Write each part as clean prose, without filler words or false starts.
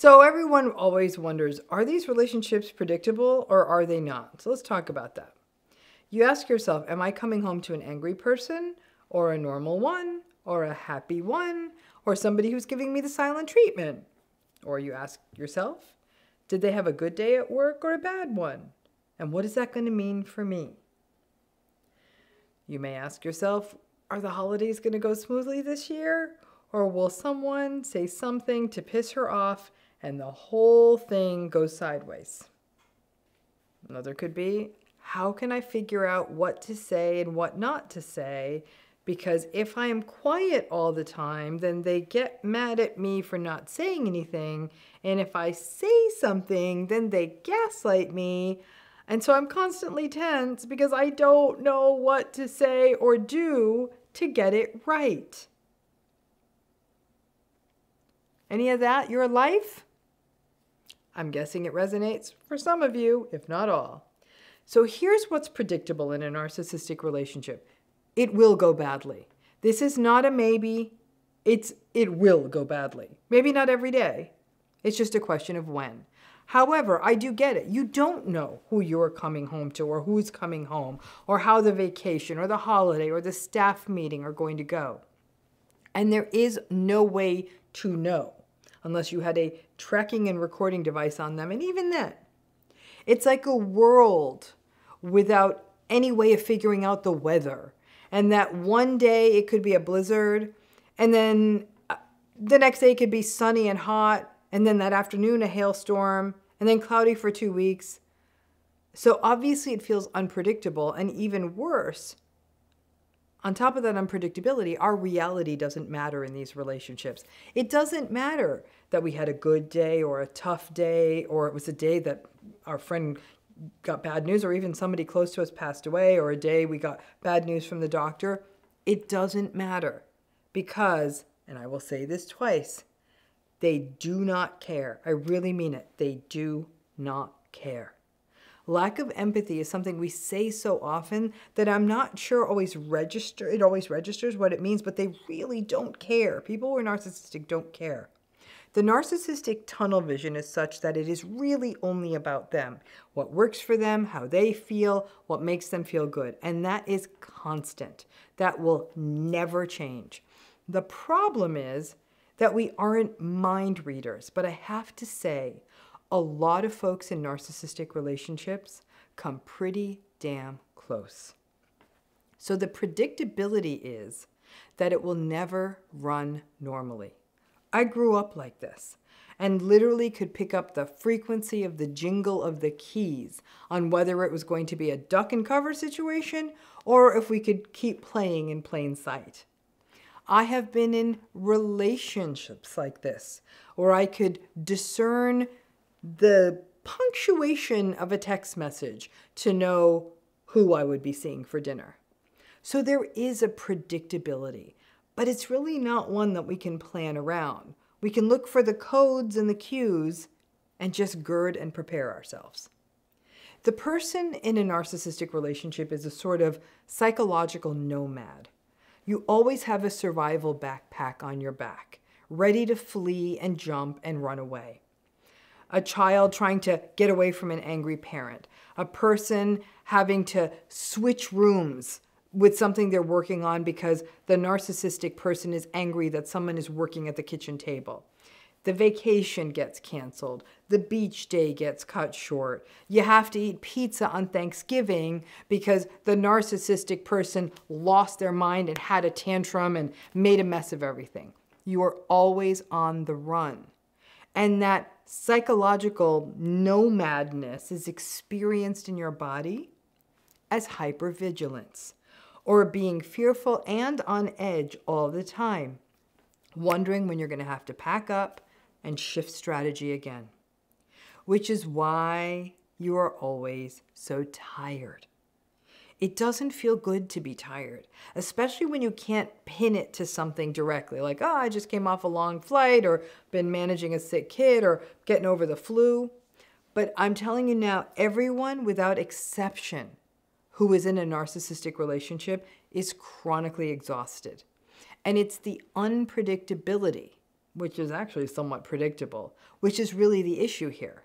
So everyone always wonders, are these relationships predictable or are they not? So let's talk about that. You ask yourself, am I coming home to an angry person or a normal one or a happy one or somebody who's giving me the silent treatment? Or you ask yourself, did they have a good day at work or a bad one? And what is that going to mean for me? You may ask yourself, are the holidays going to go smoothly this year? Or will someone say something to piss her off and the whole thing goes sideways? Another could be, how can I figure out what to say and what not to say? Because if I am quiet all the time, then they get mad at me for not saying anything. And if I say something, then they gaslight me. And so I'm constantly tense because I don't know what to say or do to get it right. Any of that your life? I'm guessing it resonates for some of you, if not all. So here's what's predictable in a narcissistic relationship. It will go badly. This is not a maybe. It will go badly. Maybe not every day. It's just a question of when. However, I do get it. You don't know who you're coming home to or who's coming home or how the vacation or the holiday or the staff meeting are going to go. And there is no way to know unless you had a tracking and recording device on them. And even then, it's like a world without any way of figuring out the weather. And that one day it could be a blizzard, and then the next day it could be sunny and hot, and then that afternoon a hailstorm, and then cloudy for 2 weeks. So obviously it feels unpredictable, and even worse, on top of that unpredictability, our reality doesn't matter in these relationships. It doesn't matter that we had a good day or a tough day, or it was a day that our friend got bad news, or even somebody close to us passed away, or a day we got bad news from the doctor. It doesn't matter because, and I will say this twice, they do not care. I really mean it. They do not care. Lack of empathy is something we say so often that I'm not sure it always registers what it means, but they really don't care. People who are narcissistic don't care. The narcissistic tunnel vision is such that it is really only about them, what works for them, how they feel, what makes them feel good. And that is constant. That will never change. The problem is that we aren't mind readers, but I have to say, a lot of folks in narcissistic relationships come pretty damn close. So the predictability is that it will never run normally. I grew up like this and literally could pick up the frequency of the jingle of the keys on whether it was going to be a duck and cover situation or if we could keep playing in plain sight. I have been in relationships like this where I could discern the punctuation of a text message to know who I would be seeing for dinner. So there is a predictability. But it's really not one that we can plan around. We can look for the codes and the cues and just gird and prepare ourselves. The person in a narcissistic relationship is a sort of psychological nomad. You always have a survival backpack on your back, ready to flee and jump and run away. A child trying to get away from an angry parent. A person having to switch rooms with something they're working on because the narcissistic person is angry that someone is working at the kitchen table. The vacation gets canceled. The beach day gets cut short. You have to eat pizza on Thanksgiving because the narcissistic person lost their mind and had a tantrum and made a mess of everything. You are always on the run. And that psychological nomadness is experienced in your body as hypervigilance, or being fearful and on edge all the time, wondering when you're going to have to pack up and shift strategy again, which is why you are always so tired. It doesn't feel good to be tired, especially when you can't pin it to something directly, like, oh, I just came off a long flight, or been managing a sick kid, or getting over the flu. But I'm telling you now, everyone without exception who is in a narcissistic relationship is chronically exhausted. And it's the unpredictability which is actually somewhat predictable, which is really the issue here.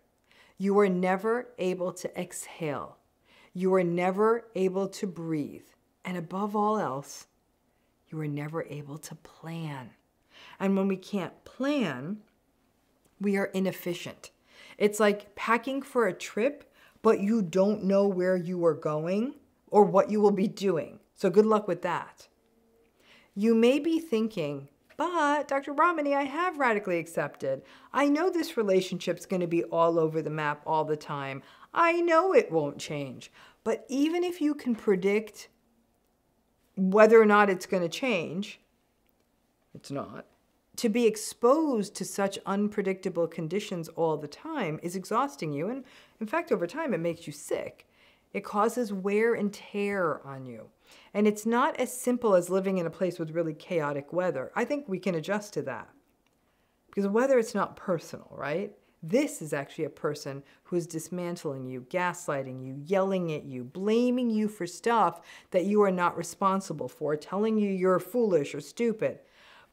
You are never able to exhale. You are never able to breathe. And above all else, you are never able to plan. And when we can't plan, we are inefficient. It's like packing for a trip, but you don't know where you are going or what you will be doing. So good luck with that. You may be thinking, but Dr. Ramani, I have radically accepted. I know this relationship's going to be all over the map all the time. I know it won't change. But even if you can predict whether or not it's going to change, it's not. To be exposed to such unpredictable conditions all the time is exhausting you. And in fact, over time, it makes you sick. It causes wear and tear on you. And it's not as simple as living in a place with really chaotic weather. I think we can adjust to that. Because weather, it's not personal, right? This is actually a person who is dismantling you, gaslighting you, yelling at you, blaming you for stuff that you are not responsible for, telling you you're foolish or stupid.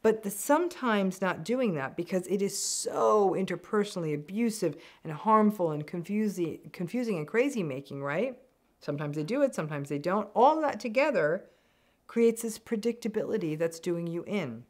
But sometimes not doing that because it is so interpersonally abusive and harmful and confusing and crazy making, right? Sometimes they do it, sometimes they don't. All that together creates this predictability that's doing you in.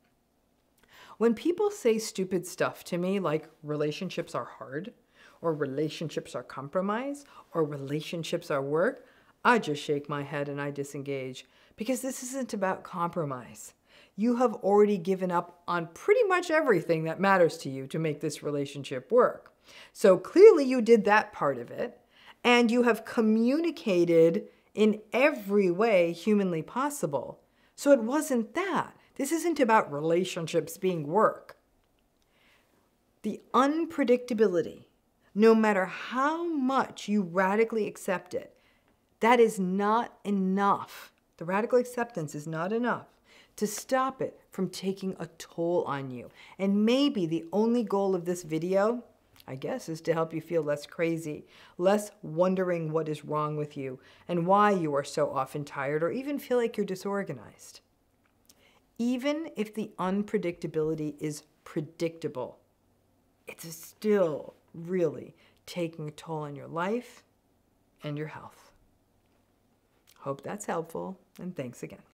When people say stupid stuff to me, like relationships are hard, or relationships are compromise, or relationships are work, I just shake my head and I disengage because this isn't about compromise. You have already given up on pretty much everything that matters to you to make this relationship work. So clearly you did that part of it, and you have communicated in every way humanly possible. So it wasn't that. This isn't about relationships being work. The unpredictability, no matter how much you radically accept it, that is not enough. The radical acceptance is not enough to stop it from taking a toll on you. And maybe the only goal of this video, I guess, is to help you feel less crazy, less wondering what is wrong with you and why you are so often tired or even feel like you're disorganized. Even if the unpredictability is predictable, it's still really taking a toll on your life and your health. Hope that's helpful, and thanks again.